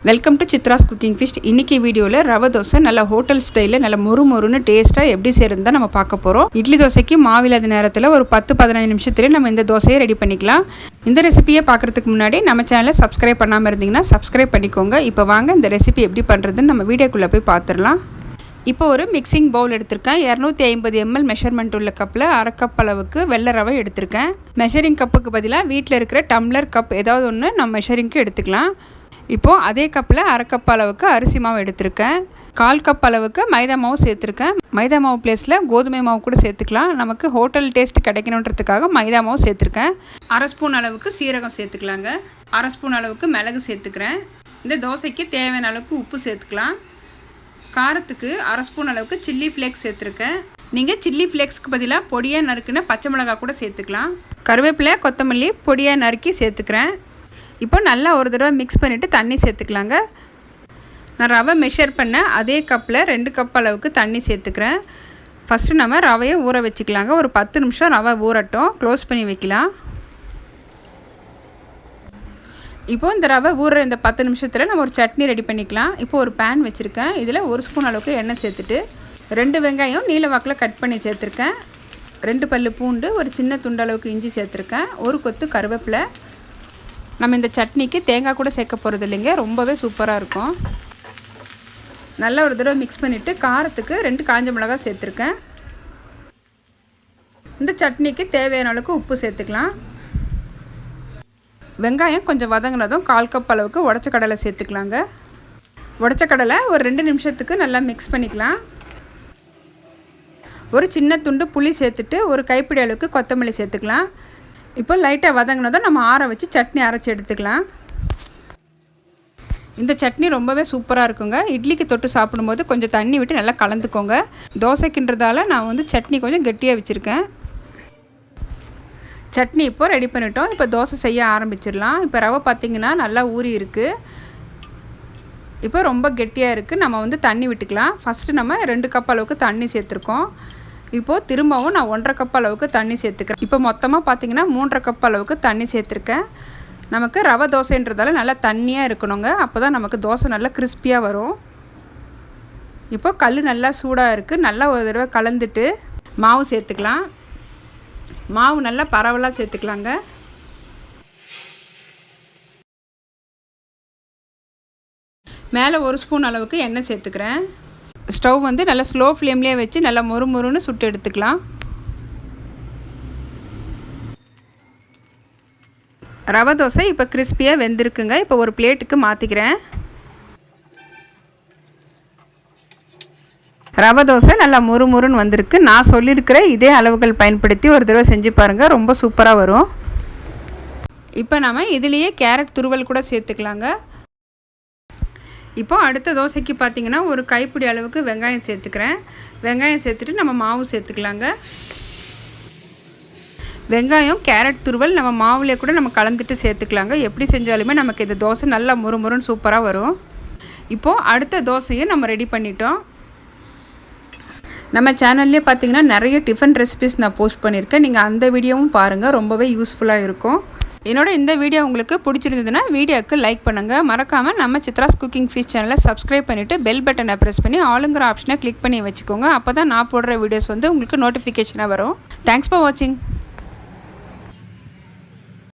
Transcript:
Welcome to Chitra's cooking fish. இன்றைக்கி வீடியோவில் ரவை தோசை நல்ல ஹோட்டல் ஸ்டைலில் நல்ல மொறுன்னு டேஸ்ட்டாக எப்படி செய்கிறது தான் நம்ம பார்க்க போகிறோம். இட்லி தோசைக்கு மாவில்லாத நேரத்தில் ஒரு 10-15 நிமிஷத்துலேயே நம்ம இந்த தோசையை ரெடி பண்ணிக்கலாம். இந்த ரெசிபியை பார்க்குறதுக்கு முன்னாடி நம்ம சேனலை சப்ஸ்கிரைப் பண்ணாமல் இருந்தீங்கன்னா சப்ஸ்கிரைப் பண்ணிக்கோங்க. இப்போ வாங்க இந்த ரெசிபி எப்படி பண்ணுறதுன்னு நம்ம வீடியோக்குள்ளே போய் பார்த்துடலாம். இப்போ ஒரு மிக்சிங் பவுல் எடுத்திருக்கேன். 250 ml மெஷர்மெண்ட் உள்ள கப்பில் அரை கப் அளவுக்கு வெள்ளை ரவை எடுத்திருக்கேன். மெஷரிங் கப்புக்கு பதிலாக வீட்டில் இருக்கிற டம்ளர் கப் ஏதாவது ஒன்று நம்ம மெஷரிங்க்கு எடுத்துக்கலாம். இப்போது அதே கப்பில் அரை கப் அளவுக்கு அரிசி மாவு எடுத்திருக்கேன். 1/4 கப் அளவுக்கு மைதா மாவு சேர்த்துருக்கேன். மைதா மாவு பிளேஸில் கோதுமை மாவு கூட சேர்த்துக்கலாம். நமக்கு ஹோட்டல் டேஸ்ட் கிடைக்கணுன்றதுக்காக மைதா மாவு சேர்த்துருக்கேன். 1/2 ஸ்பூன் அளவுக்கு சீரகம் சேர்த்துக்கலாங்க. 1/2 ஸ்பூன் அளவுக்கு மிளகு சேர்த்துக்கிறேன். இந்த தோசைக்கு தேவையான அளவுக்கு உப்பு சேர்த்துக்கலாம். காரத்துக்கு 1/2 ஸ்பூன் அளவுக்கு சில்லி ஃப்ளேக்ஸ் சேர்த்துருக்கேன். நீங்கள் சில்லி ஃப்ளேக்ஸ்க்கு பதிலாக பொடியாக நறுக்குன்னு பச்சை மிளகாய் கூட சேர்த்துக்கலாம். கருவேப்பிலை கொத்தமல்லி பொடியாக நறுக்கி சேர்த்துக்கிறேன். இப்போ நல்லா ஒரு தடவை மிக்ஸ் பண்ணிவிட்டு தண்ணி சேர்த்துக்கலாங்க. நான் ரவை மெஷர் பண்ண அதே கப்பில் 2 கப் அளவுக்கு தண்ணி சேர்த்துக்கிறேன். ஃபஸ்ட்டு நம்ம ரவையை ஊற வச்சுக்கலாங்க. ஒரு 10 நிமிஷம் ரவை ஊறட்டும். க்ளோஸ் பண்ணி வைக்கலாம். இப்போது இந்த ரவை ஊறுற இந்த 10 நிமிஷத்தில் நம்ம ஒரு சட்னி ரெடி பண்ணிக்கலாம். இப்போ ஒரு பேன் வச்சுருக்கேன். இதில் 1 ஸ்பூன் அளவுக்கு எண்ணெய் சேர்த்துட்டு 2 வெங்காயம் நீல வாக்கில் கட் பண்ணி சேர்த்துருக்கேன். 2 பல்லு பூண்டு, ஒரு சின்ன துண்டளவுக்கு இஞ்சி சேர்த்துருக்கேன். ஒரு கொத்து கருவேப்பிலை. நம்ம இந்த சட்னிக்கு தேங்காய் கூட சேர்க்க போகிறது இல்லைங்க, ரொம்பவே சூப்பராக இருக்கும். நல்லா ஒரு தடவை மிக்ஸ் பண்ணிவிட்டு காரத்துக்கு 2 காஞ்ச மிளகாய் சேர்த்துருக்கேன். இந்த சட்னிக்கு தேவையான அளவுக்கு உப்பு சேர்த்துக்கலாம். வெங்காயம் கொஞ்சம் வதங்கினதும் 1/4 கப் அளவுக்கு உடச்ச கடலை சேர்த்துக்கலாங்க. உடச்ச கடலை ஒரு 2 நிமிஷத்துக்கு நல்லா மிக்ஸ் பண்ணிக்கலாம். ஒரு சின்ன துண்டு புளி சேர்த்துட்டு ஒரு கைப்பிடி அளவுக்கு கொத்தமல்லி சேர்த்துக்கலாம். இப்போ லைட்டாக வதங்கினதும் நம்ம ஆற வச்சு சட்னி அரைச்சி எடுத்துக்கலாம். இந்த சட்னி ரொம்பவே சூப்பராக இருக்குங்க. இட்லிக்கு தொட்டு சாப்பிடும்போது கொஞ்சம் தண்ணி விட்டு நல்லா கலந்துக்கோங்க. தோசைக்குன்றதால நான் சட்னி கொஞ்சம் கெட்டியாக வச்சுருக்கேன். சட்னி இப்போ ரெடி பண்ணிட்டோம். இப்போ தோசை செய்ய ஆரம்பிச்சிடலாம். இப்போ ரவை பார்த்திங்கன்னா நல்லா ஊறி இருக்குது. இப்போ ரொம்ப கெட்டியாக இருக்குது. நம்ம தண்ணி விட்டுக்கலாம். ஃபஸ்ட்டு நம்ம 2 கப் அளவுக்கு தண்ணி சேர்த்துருக்கோம். இப்போது திரும்பவும் நான் 1/2 கப் அளவுக்கு தண்ணி சேர்த்துக்கிறேன். இப்போ மொத்தமாக பார்த்திங்கன்னா 3/2 கப் அளவுக்கு தண்ணி சேர்த்துருக்கேன். நமக்கு ரவை தோசைன்றதால நல்லா தண்ணியாக இருக்கணுங்க. அப்போ தான் நமக்கு தோசை நல்லா கிறிஸ்பியாக வரும். இப்போ கல் நல்லா சூடாக இருக்குது. நல்லா ஒரு தடவை கலந்துட்டு மாவு சேர்த்துக்கலாம். மாவு நல்லா பரவலாக சேர்த்துக்கலாங்க. மேலே 1 ஸ்பூன் அளவுக்கு எண்ணெய் சேர்த்துக்கிறேன். ஸ்டவ் நல்லா ஸ்லோ ஃப்ளேம்லேயே வச்சு நல்லா மொறுன்னு சுட்டு எடுத்துக்கலாம். ரவை தோசை இப்போ கிறிஸ்பியாக வெந்திருக்குங்க. இப்போ ஒரு பிளேட்டுக்கு மாற்றிக்கிறேன். ரவை தோசை நல்லா மொறுன்னு வந்திருக்கு. நான் சொல்லியிருக்கிற இதே அளவுகள் பயன்படுத்தி ஒரு தடவை செஞ்சு பாருங்கள். ரொம்ப சூப்பராக வரும். இப்போ நம்ம இதுலேயே கேரட் துருவல் கூட சேர்த்துக்கலாங்க. இப்போ அடுத்த தோசைக்கு பார்த்திங்கன்னா ஒரு கைப்பிடி அளவுக்கு வெங்காயம் சேர்த்துக்கிறேன். வெங்காயம் சேர்த்துட்டு நம்ம மாவு சேர்த்துக்கலாங்க. வெங்காயம் கேரட் துருவல் நம்ம மாவுலேயே கூட நம்ம கலந்துட்டு சேர்த்துக்கலாங்க. எப்படி செஞ்சாலுமே நமக்கு இந்த தோசை நல்லா மொறுன்னு சூப்பராக வரும். இப்போது அடுத்த தோசையும் நம்ம ரெடி பண்ணிட்டோம். நம்ம சேனல்லே பார்த்திங்கன்னா நிறைய டிஃபன் ரெசிபிஸ் நான் போஸ்ட் பண்ணியிருக்கேன். நீங்கள் அந்த வீடியோவும் பாருங்கள். ரொம்பவே யூஸ்ஃபுல்லாக இருக்கும். என்னோட இந்த வீடியோ உங்களுக்கு பிடிச்சிருந்ததுன்னா வீடியோவுக்கு லைக் பண்ணுங்கள். மறக்காமல் நம்ம சித்ராஸ் குக்கிங் ஃபிஷ் சேனலை சப்ஸ்கிரைப் பண்ணிவிட்டு பெல் பட்டனை ப்ரெஸ் பண்ணி ஆளுங்கிற ஆப்ஷனை கிளிக் பண்ணி வச்சுக்கோங்க. அப்போ தான் நான் போடுற வீடியோஸ் உங்களுக்கு நோட்டிஃபிகேஷனாக வரும். தேங்க்ஸ் ஃபார் வாட்சிங்.